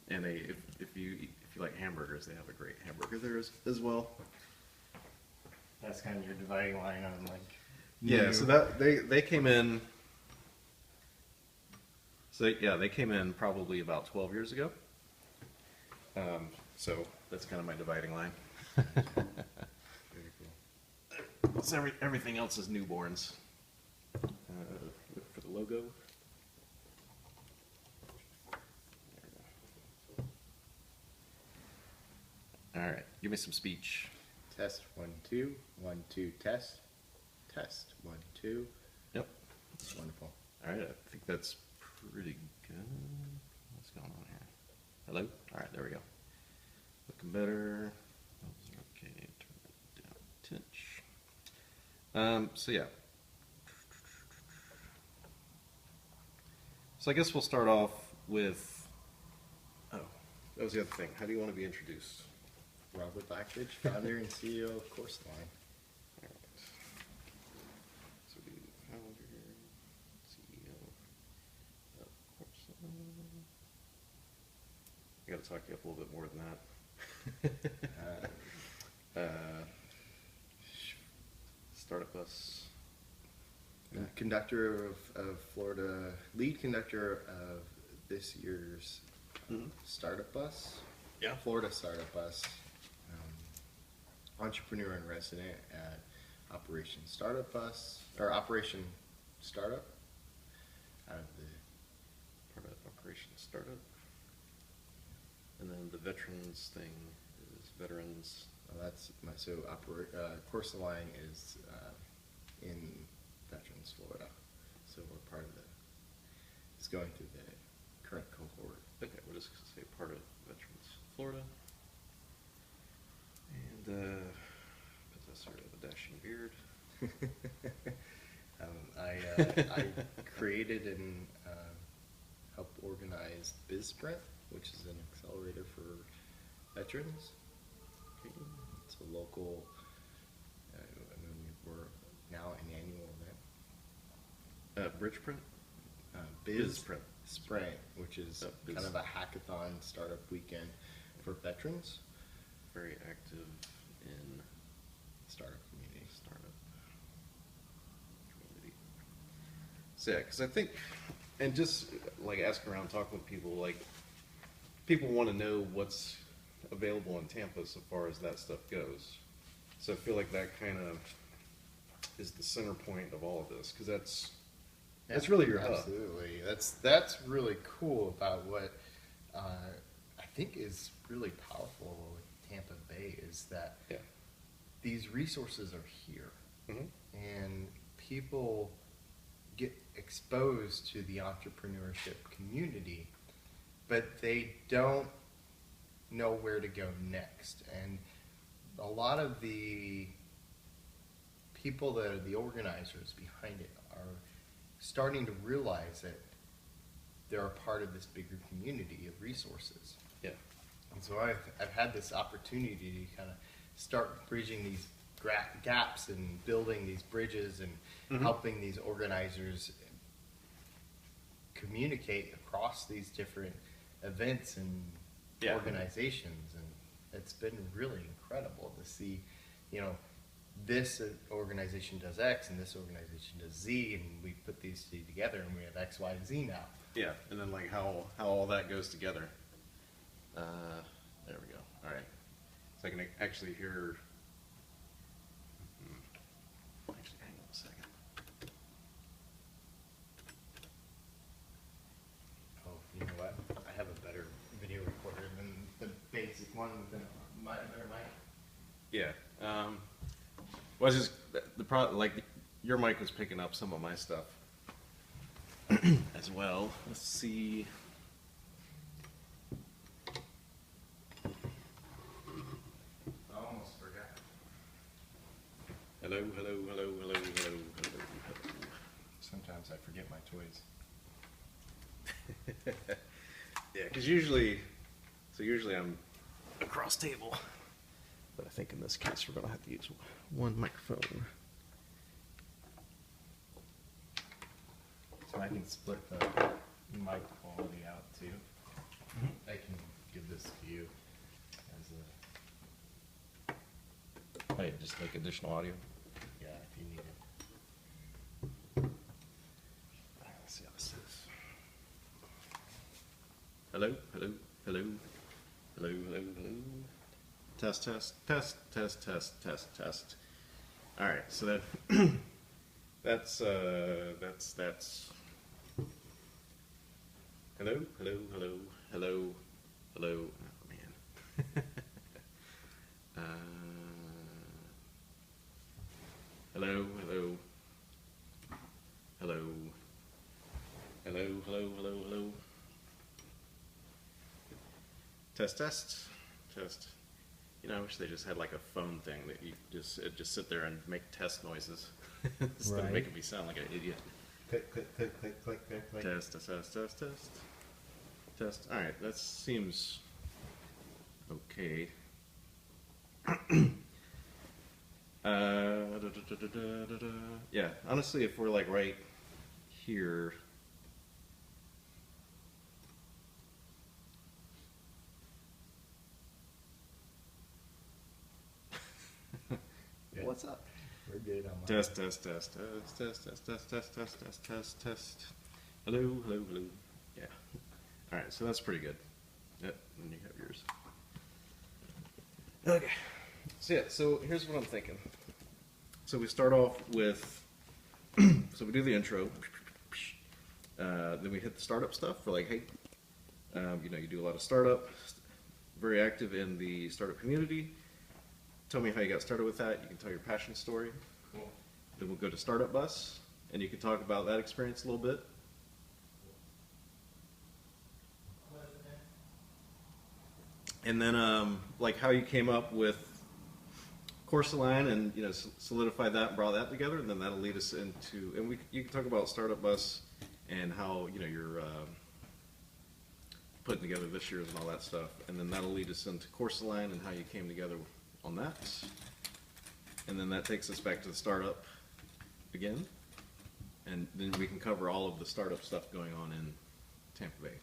And if you like hamburgers, they have a great hamburger there as well. That's kind of your dividing line on like. Yeah, so that they came in. So yeah, they came in probably about 12 years ago. So that's kind of my dividing line. Very cool. So everything else is newborns. Look for the logo. All right, give me some speech. Test 1 2 1 2 test. Test 1 2. Yep. That's wonderful. All right, I think that's pretty good. What's going on here? Hello? All right, there we go. Looking better. Okay, turn it down a tinge. So yeah. So I guess we'll start off with, oh, that was the other thing. How do you want to be introduced? Robert Blackridge, founder and CEO of Course Line. All right. So we do founder, CEO of course. I got to talk you up a little bit more than that. Startup bus. Conductor of Florida, lead conductor of this year's startup bus. Yeah. Florida startup bus. Entrepreneur and resident at Operation Startup Bus, or Operation Startup, out of the Part of Operation Startup. And then the veterans thing is veterans. that's my Course Line is in Veterans, Florida, so we're part of it's going through the current cohort. Okay, we'll just say part of veterans, Florida. And possessor of a dashing beard. I created and helped organize BizSprint, which is an accelerator for veterans. Okay. It's a local, we're now an annual event. Bridgeprint? BizSprint, Sprint, which is Biz. kind of a hackathon startup weekend for veterans. Very active in Startup community. So yeah, because I think, and just like asking around, talking with people, like people want to know what's available in Tampa so far as that stuff goes. So I feel like that kind of is the center point of all of this, because that's really your hub. Absolutely, that's really cool about what I think is really powerful with Tampa Bay is that these resources are here, and people get exposed to the entrepreneurship community, but they don't know where to go next. And a lot of the people that are the organizers behind it are starting to realize that they're a part of this bigger community of resources. Yeah. And so I've had this opportunity to kind of start bridging these gaps and building these bridges and helping these organizers communicate across these different events and organizations. And it's been really incredible to see, this organization does X and this organization does Z, and we put these two together and we have X, Y, and Z now. Yeah, and then like how all that goes together. There we go. All right. So I can actually hear. Actually, hang on a second. Oh, you know what? I have a better video recorder than the basic one with a better mic. Yeah. Well, it's just like your mic was picking up some of my stuff as well. Let's see. I almost forgot. Hello, hello, hello, hello, hello, hello, hello. Sometimes I forget my toys. Yeah, because usually I'm across table. But I think in this case we're going to have to use one microphone. So I can split the mic quality out too. I can just make additional audio. Yeah, if you need it. Let's see how this is. Hello, hello, hello, hello, hello, hello. Test, test, test, test, test, test, test. All right, so that that's. Hello, hello, hello, hello, hello. Oh man. Hello, hello, hello, hello, hello, hello, hello. Test, test, test. You know, I wish they just had like a phone thing that you just sit there and make test noises instead of Right. making me sound like an idiot. Click, click, click, click, click, click, click. Test, test, test, test, test. Test. All right, that seems okay. Yeah, honestly, if we're like right here. Yeah. What's up? We're good on my Test, test, test, test, test, test, test, test, test, test, test, test. Hello, hello, hello. Yeah. All right, so that's pretty good. Yep, and you have yours. Okay. So yeah, so here's what I'm thinking. So we start off with, so we do the intro. Then we hit the startup stuff. We're like, hey, you know, you do a lot of startup, very active in the startup community. Tell me how you got started with that. You can tell your passion story. Cool. Then we'll go to Startup Bus, and you can talk about that experience a little bit. And then, like how you came up with Course Align, and you know, solidify that and brought that together, and then that'll lead us into, and you can talk about Startup Bus and how you know you're putting together this year's and all that stuff, and then that'll lead us into Course Align and how you came together on that, and then that takes us back to the startup again, and then we can cover all of the startup stuff going on in Tampa Bay.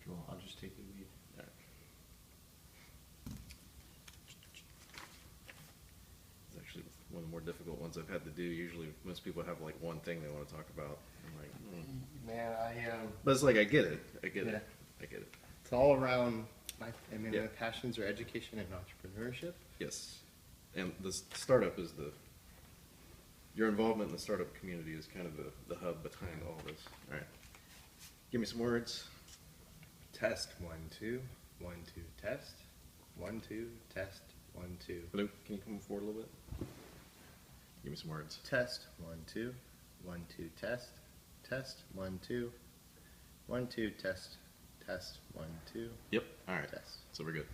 Cool. I'll just take the lead. All right. It's actually one of the more difficult ones I've had to do. Usually, most people have like one thing they want to talk about. I'm like, Man, But it's like I get it. I get Yeah. it. I get it. it's all around my Yeah. my passions are education and entrepreneurship. Yes, and the startup is your involvement in the startup community is kind of the hub behind all this. All right, give me some words. Test 1 2 1 2 test 1 2 test 1 2 Hello, can you come forward a little bit? Give me some words. test 1 2 1 2 test 1 2 1 2 test 1 2 Yep. All right. test. So we're good.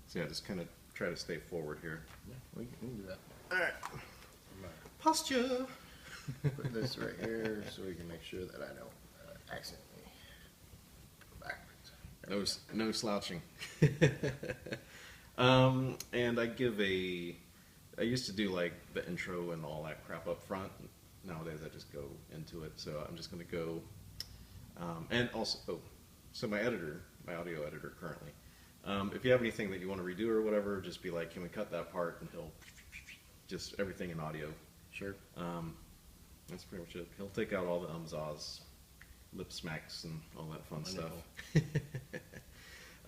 So yeah, just kind of try to stay forward here. Yeah, we can do that. All right. I'm gonna Posture. put this right here so we can make sure that I don't accidentally go backwards. No slouching. And I used to do like the intro and all that crap up front. Nowadays I just go into it. So I'm just going to go, and also, so my audio editor currently, if you have anything that you want to redo or whatever, just be like, can we cut that part? And he'll just everything in audio. Sure. That's pretty much it. He'll take out all the ahs, lip smacks, and all that fun Wonderful. stuff.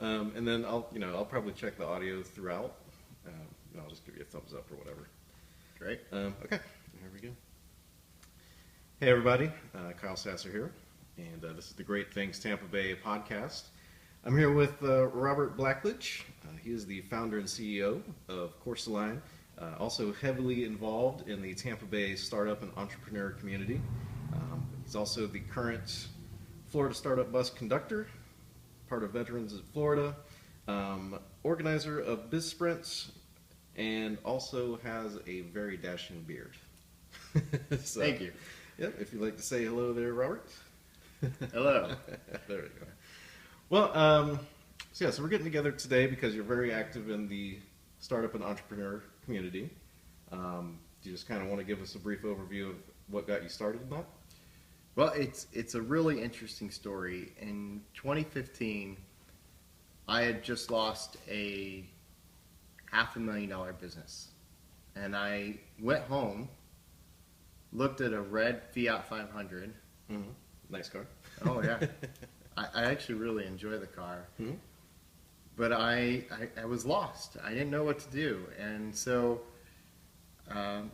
And then I'll probably check the audio throughout. And I'll just give you a thumbs up or whatever. Great. Okay, here we go. Hey everybody, Kyle Sasser here, and this is the Great Things Tampa Bay podcast. I'm here with Robert Blackledge. He is the founder and CEO of Course Align, also heavily involved in the Tampa Bay startup and entrepreneur community. He's also the current Florida Startup Bus conductor, part of Veterans of Florida, organizer of Biz Sprints, and also has a very dashing beard. So, Thank you. Yep, if you'd like to say hello there, Robert. Hello. There we go. Well, so we're getting together today because you're very active in the startup and entrepreneur community. Do you just kind of want to give us a brief overview of what got you started in that? Well, it's a really interesting story. In 2015, I had just lost a $500,000 business. And I went home, looked at a red Fiat 500. Mm-hmm. Nice car. Oh yeah, I actually really enjoy the car. Mm-hmm. But I was lost. I didn't know what to do, and so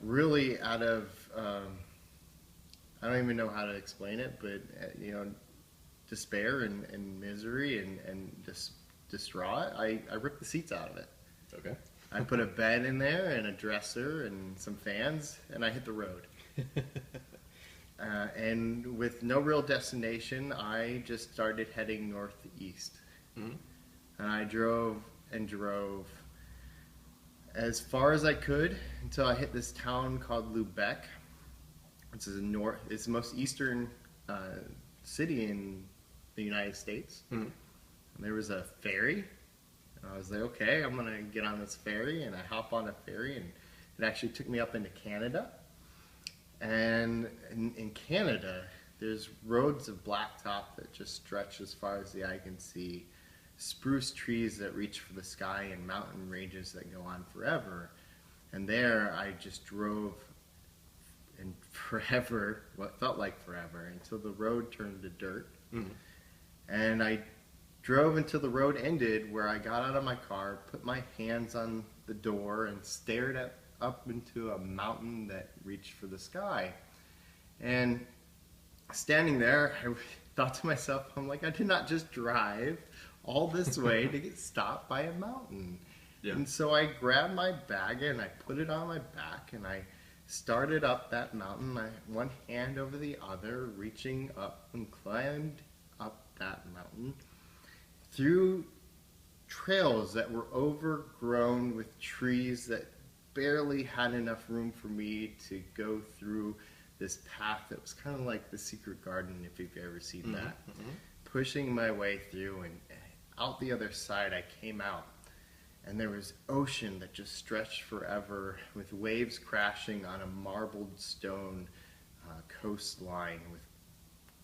really out of I don't even know how to explain it, but despair and misery and just distraught, I ripped the seats out of it. Okay. I put a bed in there and a dresser and some fans, and I hit the road. And with no real destination, I just started heading northeast. Mm-hmm. And I drove and drove as far as I could until I hit this town called Lubeck. It's the most eastern city in the United States. Mm-hmm. And there was a ferry. And I was like, okay, I'm going to get on this ferry. And I hop on a ferry, and it actually took me up into Canada. And in Canada, there's roads of blacktop that just stretch as far as the eye can see, spruce trees that reach for the sky, and mountain ranges that go on forever. And there I just drove and forever, what felt like forever, until the road turned to dirt. Mm-hmm. And I drove until the road ended, where I got out of my car, put my hands on the door, and stared up into a mountain that reached for the sky. And standing there, I thought to myself, I'm like, I did not just drive all this way to get stopped by a mountain. Yeah. And so I grabbed my bag and I put it on my back, and I started up that mountain, one hand over the other, reaching up, and climbed up that mountain through trails that were overgrown with trees that barely had enough room for me to go through this path that was kind of like the secret garden, if you've ever seen mm-hmm. that. Mm-hmm. Pushing my way through, and out the other side I came out, and there was ocean that just stretched forever, with waves crashing on a marbled stone coastline, with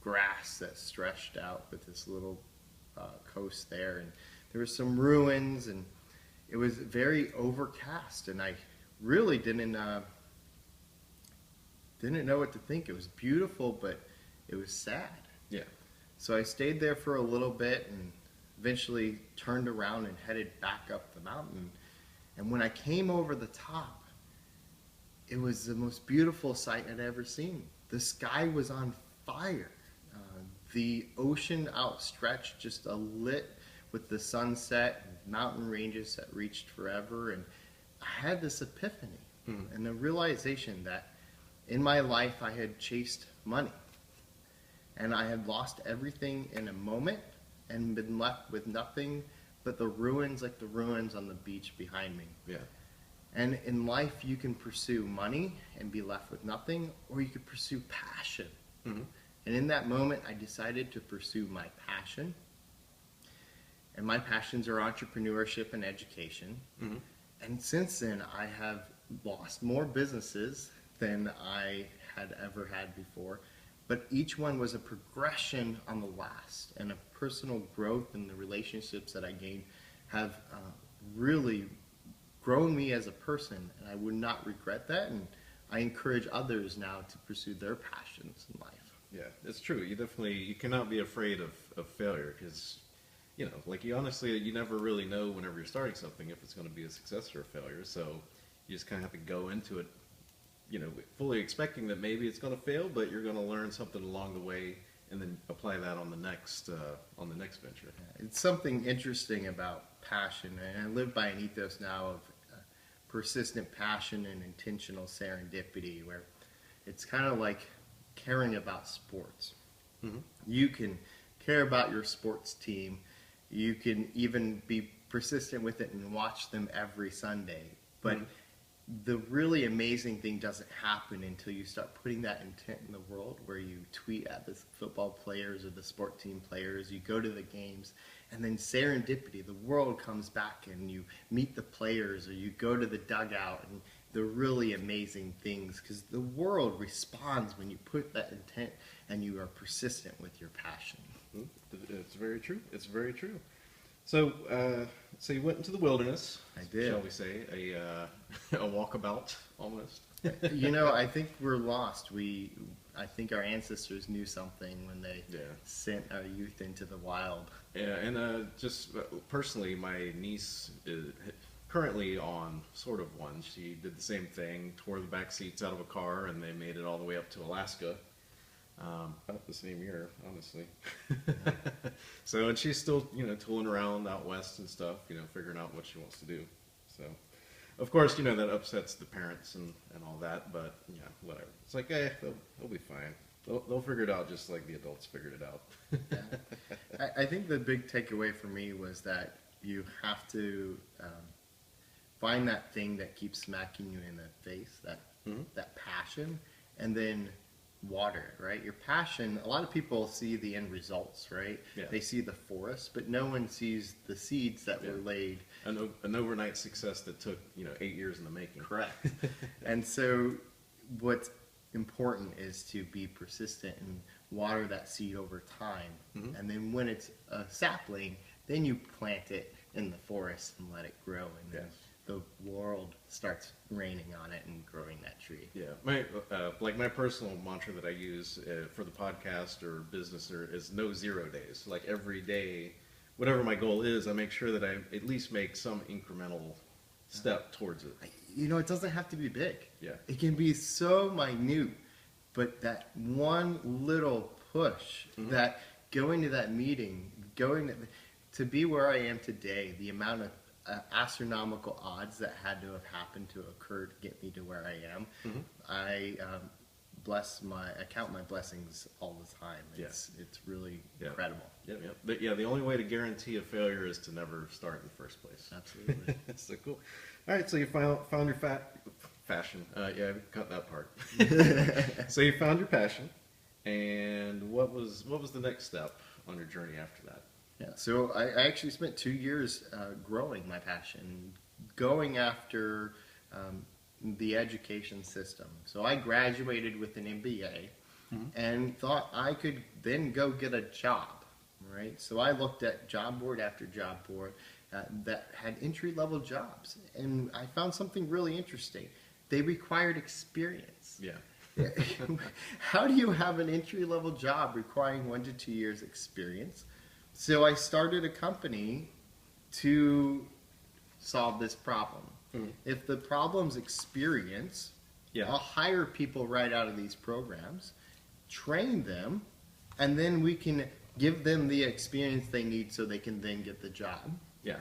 grass that stretched out with this little coast there, and there were some ruins, and it was very overcast, and I really didn't know what to think. It was beautiful, but it was sad. Yeah. So I stayed there for a little bit, and eventually turned around and headed back up the mountain. And when I came over the top, it was the most beautiful sight I'd ever seen. The sky was on fire. The ocean outstretched, just lit with the sunset, and mountain ranges that reached forever. And I had this epiphany and the realization that in my life I had chased money, and I had lost everything in a moment and been left with nothing but the ruins, like the ruins on the beach behind me. Yeah. And in life, you can pursue money and be left with nothing, or you could pursue passion. Mm-hmm. And in that moment, I decided to pursue my passion. And my passions are entrepreneurship and education. Mm-hmm. And since then, I have lost more businesses than I had ever had before. But each one was a progression on the last, and a personal growth, and the relationships that I gained have really grown me as a person, and I would not regret that. And I encourage others now to pursue their passions in life. Yeah, it's true. You cannot be afraid of failure, because, you never really know whenever you're starting something if it's going to be a success or a failure. So you just kind of have to go into it, fully expecting that maybe it's going to fail, but you're going to learn something along the way, and then apply that on the next venture. It's something interesting about passion, and I live by an ethos now of persistent passion and intentional serendipity, where it's kind of like caring about sports. Mm-hmm. You can care about your sports team. You can even be persistent with it and watch them every Sunday. But the really amazing thing doesn't happen until you start putting that intent in the world, where you tweet at the football players or the sport team players, you go to the games, and then serendipity, the world comes back and you meet the players, or you go to the dugout, and the really amazing things, because the world responds when you put that intent and you are persistent with your passion. It's very true. It's very true. So you went into the wilderness. I did. Shall we say a walkabout almost? I think we're lost. I think our ancestors knew something when they sent our youth into the wild. Yeah, and just personally, my niece is currently on sort of one. She did the same thing, tore the back seats out of a car, and they made it all the way up to Alaska. About the same year, honestly. So, and she's still, tooling around out west and stuff, figuring out what she wants to do. So, of course, that upsets the parents and all that, but, whatever. It's like, they'll be fine. They'll figure it out just like the adults figured it out. Yeah. I think the big takeaway for me was that you have to find that thing that keeps smacking you in the face, that passion, and then water it, right? Your passion, a lot of people see the end results, right? Yeah. They see the forest, but no one sees the seeds that were laid. An overnight success that took, 8 years in the making. Correct. And so what's important is to be persistent and water that seed over time. Mm-hmm. And then when it's a sapling, then you plant it in the forest and let it grow. And then the world starts raining on it and growing that tree. Yeah, my personal mantra that I use for the podcast or business is no 0 days. Like every day, whatever my goal is, I make sure that I at least make some incremental step towards it. It doesn't have to be big. Yeah, it can be so minute, but that one little push, that going to that meeting, to be where I am today, the amount of astronomical odds that had to have happened to occur to get me to where I am. I count my blessings all the time. It's really incredible. Yeah. The only way to guarantee a failure is to never start in the first place. Absolutely. That's so cool. All right, so you found your fashion. Cut that part. So you found your passion, and what was the next step on your journey after that? Yeah, so I actually spent 2 years growing my passion, going after the education system. So I graduated with an MBA and thought I could then go get a job, right? So I looked at job board after job board that had entry-level jobs, and I found something really interesting. They required experience. Yeah. How do you have an entry-level job requiring 1 to 2 years experience? So I started a company to solve this problem. If the problem's experience, I'll hire people right out of these programs, train them, and then we can give them the experience they need so they can then get the job. Yeah.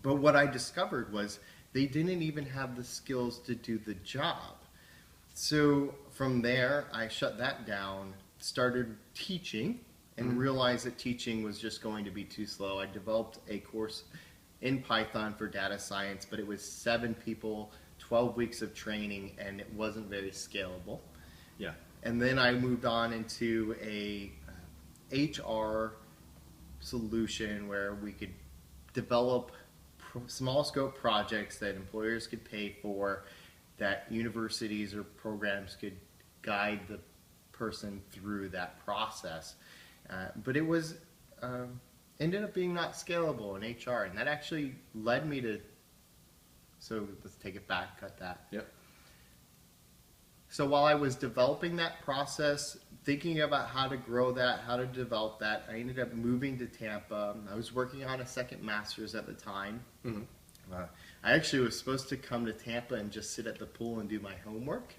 But what I discovered was they didn't even have the skills to do the job. So from there, I shut that down, started teaching, and realized that teaching was just going to be too slow. I developed a course in Python for data science, but it was 7 people, 12 weeks of training, and it wasn't very scalable. Yeah. And then I moved on into a HR solution where we could develop small scope projects that employers could pay for, that universities or programs could guide the person through that process. But it was ended up being not scalable in HR, and that actually led me to. So let's take it back, cut that. Yep. So while I was developing that process, thinking about how to grow that, how to develop that, I ended up moving to Tampa. I was working on a second master's at the time. I actually was supposed to come to Tampa and just sit at the pool and do my homework.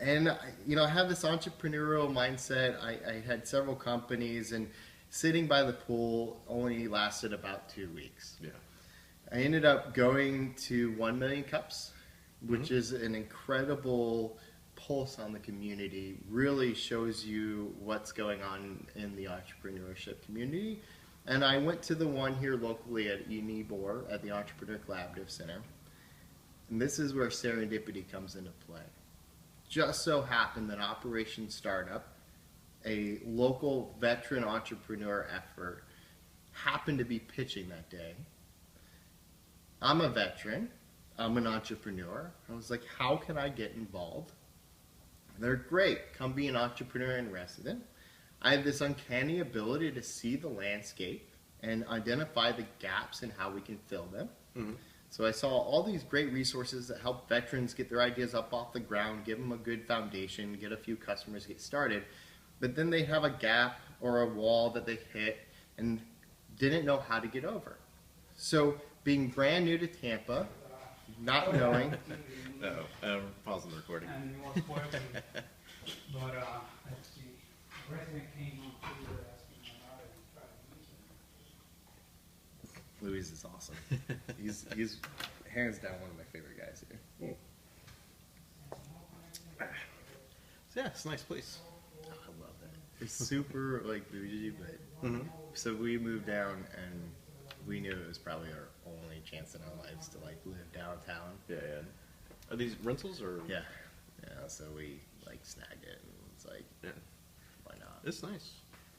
And, I have this entrepreneurial mindset. I had several companies, and sitting by the pool only lasted about 2 weeks. Yeah. I ended up going to 1 million cups, which is an incredible pulse on the community, really shows you what's going on in the entrepreneurship community. And I went to the one here locally at Unibor at the Entrepreneur Collaborative Center. And this is where serendipity comes into play. Just so happened that Operation Startup, a local veteran entrepreneur effort, happened to be pitching that day. I'm a veteran. I'm an entrepreneur. I was like, how can I get involved? They're great. Come be an entrepreneur in resident. I have this uncanny ability to see the landscape and identify the gaps in how we can fill them. Mhm. So I saw all these great resources that help veterans get their ideas up off the ground, give them a good foundation, get a few customers, get started. But then they have a gap or a wall that they hit and didn't know how to get over. So being brand new to Tampa, not knowing, Uh-oh, pausing the recording. And it was working, but let's see, the resident came on Twitter asking about it and tried to use it. Louis is awesome. He's hands down one of my favorite guys here. So yeah, it's a nice place. Oh, I love that. It's super like bougie, but Mhm. so we moved down and we knew it was probably our only chance in our lives to like live downtown. Yeah, yeah. Are these rentals or? Yeah, yeah. So we like snagged it and it's like, Yeah. why not? It's nice.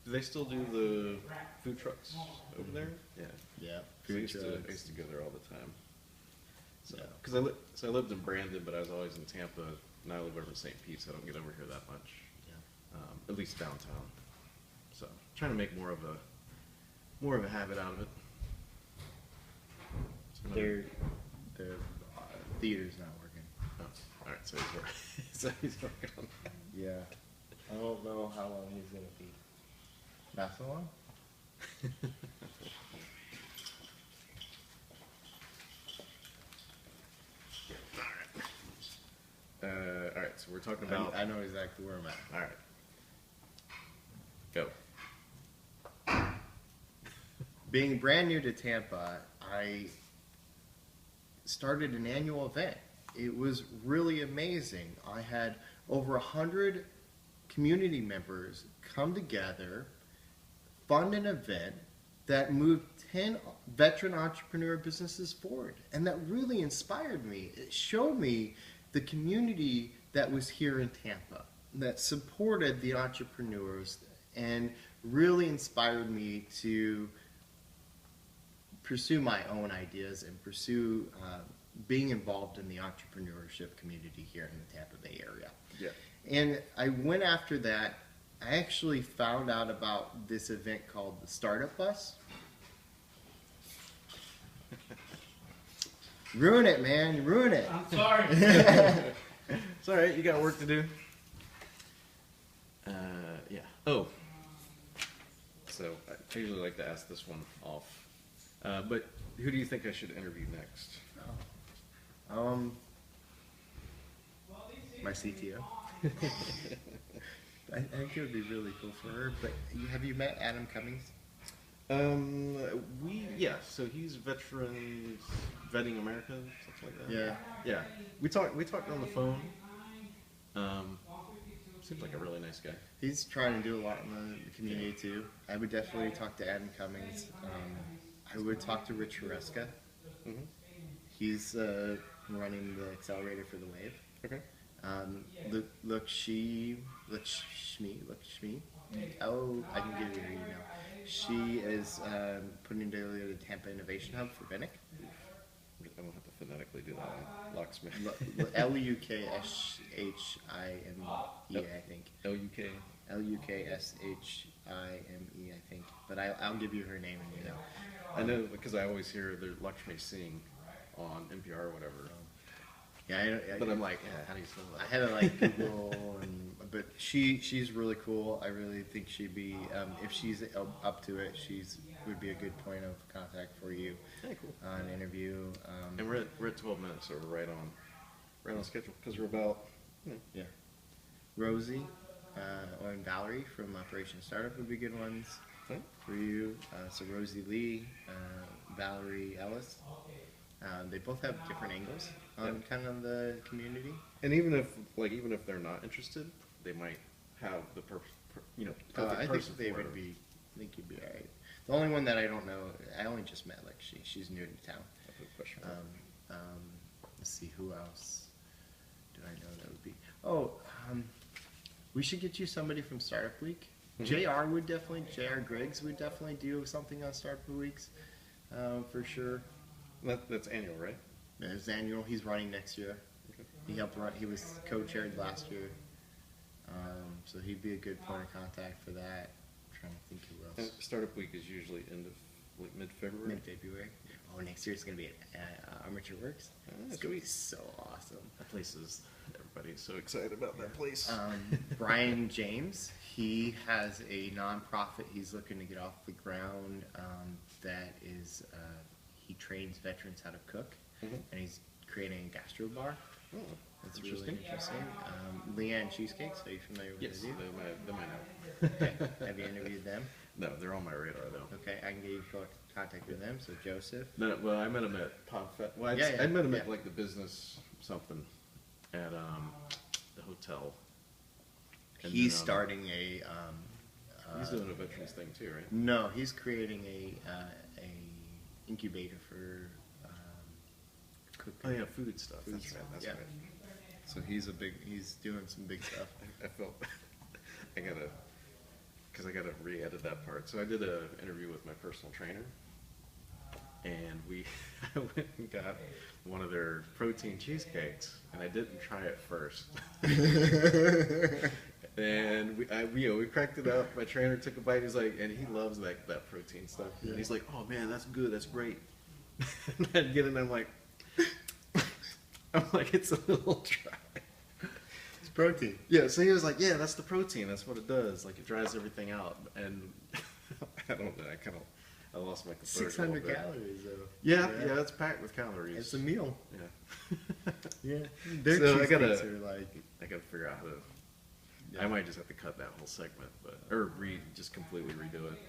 Do they still do the food trucks over there? Yeah. Yeah, 'Cause I food used to go there all the time. So, Yeah. because I lived in Brandon, but I was always in Tampa, and I live over in St. Pete, so I don't get over here that much. Yeah. At least downtown. So, trying to make more of a habit out of it. So The theater's not working. oh, all right, so he's working. So he's working on that. Yeah, I don't know how long he's gonna be. Not so long. All right, so we're talking about. I know exactly where I'm at. All right. Go. Being brand new to Tampa, I started an annual event. It was really amazing. I had over 100 community members come together, fund an event that moved 10 veteran entrepreneur businesses forward. And that really inspired me. It showed me the community that was here in Tampa, that supported the entrepreneurs and really inspired me to pursue my own ideas and pursue being involved in the entrepreneurship community here in the Tampa Bay area. Yeah. And I went after that. I actually found out about this event called the Startup Bus. Ruin it, man. Ruin it. I'm sorry. It's all right. You got work to do. Yeah. Oh. So I usually like to ask this one off. But who do you think I should interview next? My CTO. I think it would be really cool for her. But have you met Adam Cummings? Yeah. So he's Veterans Vetting America, something like that. Yeah. Yeah. We talked on the phone. Seems like a really nice guy. He's trying to do a lot in the community too. I would definitely talk to Adam Cummings. I would talk to Rich Hureska. Mm-hmm. He's running the accelerator for the Wave. Okay. Lakshmi. Oh, I can give you her email. She is putting together the Tampa Innovation Hub for Vinnick. I won't have to phonetically do that one. Locksmith. Lukhshime, I think. LUK. Lukhshime, I think. But I'll give you her name and you know. I know because I always hear the Lakshmi sing on NPR or whatever. Yeah, But I'm like, yeah, how do you spell that? I had to like Google, but she's really cool. I really think she'd be if she's up to it, would be a good point of contact for you Yeah, cool. on an interview. And we're at 12 minutes, so we're right on schedule because we're about. Yeah, Rosie and Valerie from Operation Startup would be good ones Okay. for you. So Rosie Lee, Valerie Ellis. They both have different angles on kind of the community. And even if they're not interested, they might have the perfect I person think they for would it. be. I think you'd be alright. The only one that I don't know, I only just met she's new to town. That's a question mark. Let's see, who else do I know that would be? Oh, we should get you somebody from Startup Week. Mhm. JR Griggs would definitely do something on Startup Weeks for sure. That's annual, right? His annual, he's running next year. Okay. He helped run. He was co-chaired last year, so he'd be a good point of contact for that. I'm trying to think who And else. Startup Week is usually end of like mid-February. Mid-February. Oh, next year it's gonna be at Armature Works. It's gonna be so awesome. That place is, everybody's so excited about that place. Brian James, he has a nonprofit he's looking to get off the ground that is, he trains veterans how to cook, Mhm. and he's creating a gastro bar. Oh, That's really interesting. interesting. Leanne Cheesecakes, are you familiar with Yes, these? they might know. Okay. Have you interviewed them? No, they're on my radar though. Okay, I can get you contact with them. So Joseph. No, well, I met him at PodFest. Well, Yeah, I met him at yeah. like the business something at the hotel. And He's then, starting a. He's doing a veterans thing too, right? No, he's creating a incubator for cooking. Oh yeah, food stuff. Food That's stuff, right. That's yeah. right. So he's doing some big stuff. I felt because I gotta re-edit that part. So I did a interview with my personal trainer, and I went and got one of their protein cheesecakes, and I didn't try it first. And we cracked it up. My trainer took a bite. He's like, and he loves that protein stuff. Yeah. And he's like, oh man, that's good. That's great. And I get it, and I'm like, it's a little dry. It's protein. Yeah, so he was like, yeah, that's the protein. That's what it does. Like, it dries everything out. And I don't know. I lost my composure. 600 calories though. Yeah, it's packed with calories. It's a meal. Yeah. Yeah. Their So I cheesecakes gotta- are like. I gotta figure out how to. Yeah. I might just have to cut that whole segment, or just completely redo it.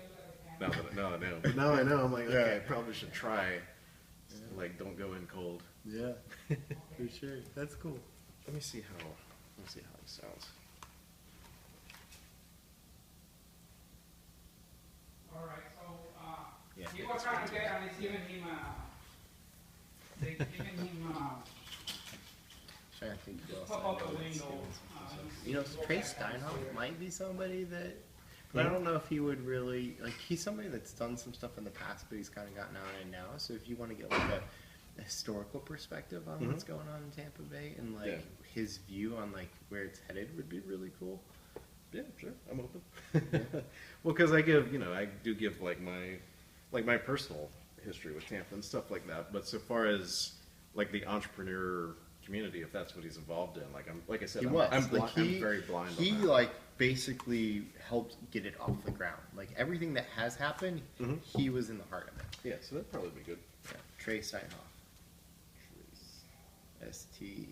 Now I know. But now I know. I'm like, okay, I probably should try. Like, don't go in cold. Yeah. For sure. That's cool. Let me see how this sounds. All right, so, Yeah. he was trying to get, and it's giving him, they giving him, Trying to think who else pop I out know the that's window. doing some stuff. uh, You know, Trey Steinhoff might be somebody that, but I don't know if he would really, like, he's somebody that's done some stuff in the past, but he's kind of gotten out in now. So if you want to get like a historical perspective on what's going on in Tampa Bay and like Yeah. his view on like where it's headed would be really cool. Yeah, sure. I'm open. Well, because I do give like my personal history with Tampa and stuff like that. But so far as like the entrepreneur community, if that's what he's involved in, like I said, He I'm, was. I'm, Like, I'm very blind. He on that. like basically helped get it off the ground. Like everything that has happened, Mhm. he was in the heart of it. Yeah, so that'd probably be good. Yeah. Trey Steinhoff. Stein.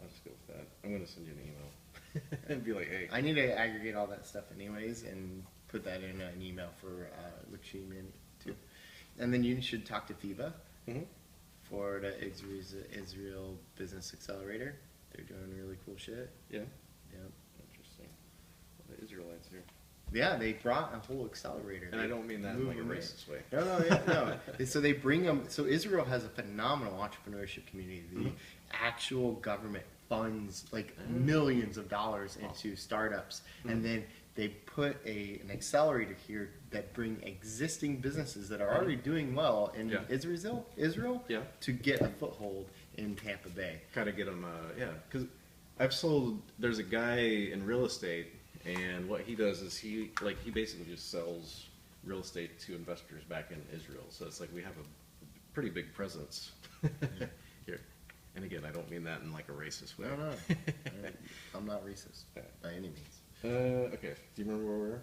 I'll just go with that. I'm gonna send you an email and be like, hey. I need to aggregate all that stuff anyways and put that in an email for Lakshiman too. And then you should talk to FIBA, Mhm. Florida Israel Business Accelerator. They're doing really cool shit. Yeah. Yep. Interesting. Well, the Israelites here. Yeah, they brought a whole accelerator. And I don't mean that in like a Move 'em in. racist way. No. So they bring them. So Israel has a phenomenal entrepreneurship community. The actual government funds like millions of dollars into startups, and then they put an accelerator here that bring existing businesses that are already doing well in Yeah. Israel Yeah. to get a foothold in Tampa Bay. Kind of get them, because there's a guy in real estate, and what he does is he basically just sells real estate to investors back in Israel. So it's like we have a pretty big presence here. And again, I don't mean that in like a racist way. No. I'm not racist by any means. Okay. Do you remember where we were?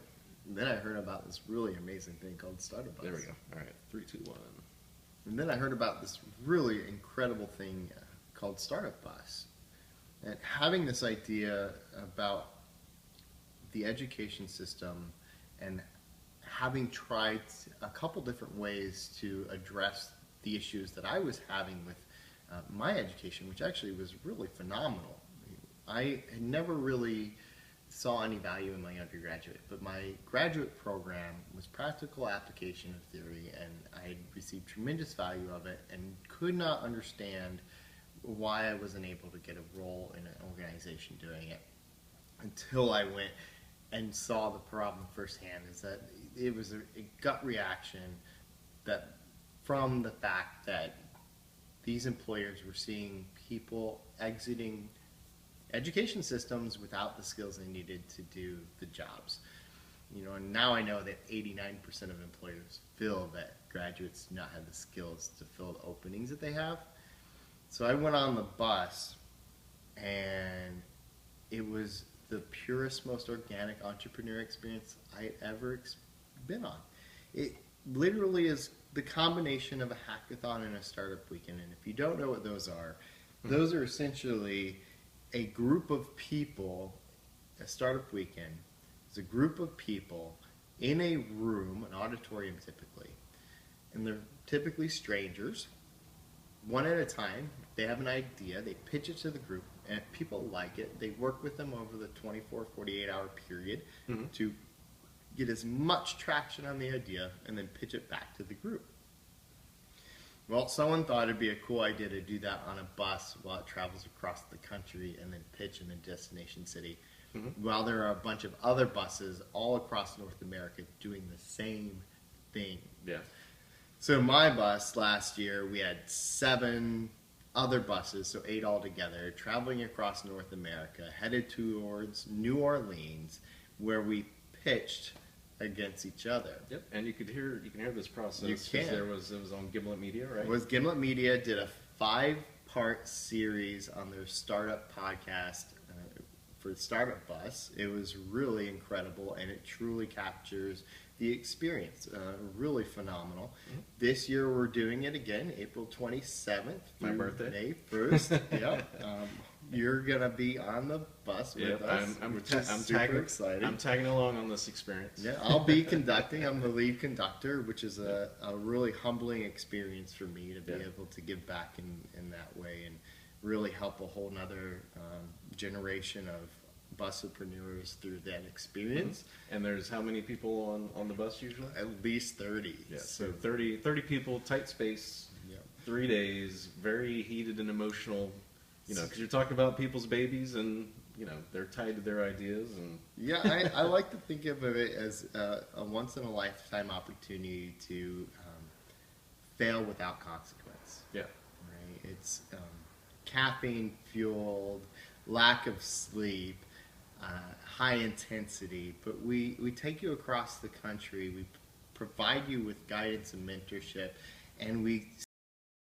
Then I heard about this really amazing thing called Startup Bus. There we go. All right. 3, 2, 1. And then I heard about this really incredible thing called Startup Bus. And having this idea about the education system and having tried a couple different ways to address the issues that I was having with my education, which actually was really phenomenal. I had never really saw any value in my undergraduate, but my graduate program was practical application of theory, and I received tremendous value of it and could not understand why I wasn't able to get a role in an organization doing it until I went and saw the problem firsthand. Is that it was a gut reaction that from the fact that these employers were seeing people exiting education systems without the skills they needed to do the jobs. And now I know that 89% of employers feel that graduates do not have the skills to fill the openings that they have. So I went on the bus, and it was the purest, most organic entrepreneur experience I ever been on. It literally is the combination of a hackathon and a startup weekend. And if you don't know what those are essentially a group of people. A startup weekend is a group of people in a room, an auditorium typically, and they're typically strangers. One at a time, they have an idea, they pitch it to the group, and if people like it, they work with them over the 24, 48-hour period to get as much traction on the idea and then pitch it back to the group. Well, someone thought it'd be a cool idea to do that on a bus while it travels across the country and then pitch in a destination city, while there are a bunch of other buses all across North America doing the same thing. Yeah. So my bus last year, we had 7 other buses, so 8 altogether, traveling across North America, headed towards New Orleans, where we pitched against each other. Yep. And you can hear this process. You 'cause can. It was on Gimlet Media, right? It was Gimlet Media did a 5-part series on their startup podcast for the Startup Bus. It was really incredible, and it truly captures the experience. Really phenomenal. This year we're doing it again, April 27th. My through birthday. May 1st. Yep. You're gonna be on the bus with Yep. us, which is super tagging, exciting. I'm tagging along on this experience. Yeah, I'll be conducting. I'm the lead conductor, which is a really humbling experience for me to be able to give back in that way and really help a whole nother generation of busopreneurs through that experience. And there's how many people on the bus usually? At least 30. Yeah, so 30 people, tight space, Yeah. 3 days, very heated and emotional, because you're talking about people's babies and, they're tied to their ideas. And Yeah, I like to think of it as a once-in-a-lifetime opportunity to fail without consequence. yeah, Right? It's caffeine-fueled, lack of sleep, high intensity, but we take you across the country, we provide you with guidance and mentorship, and we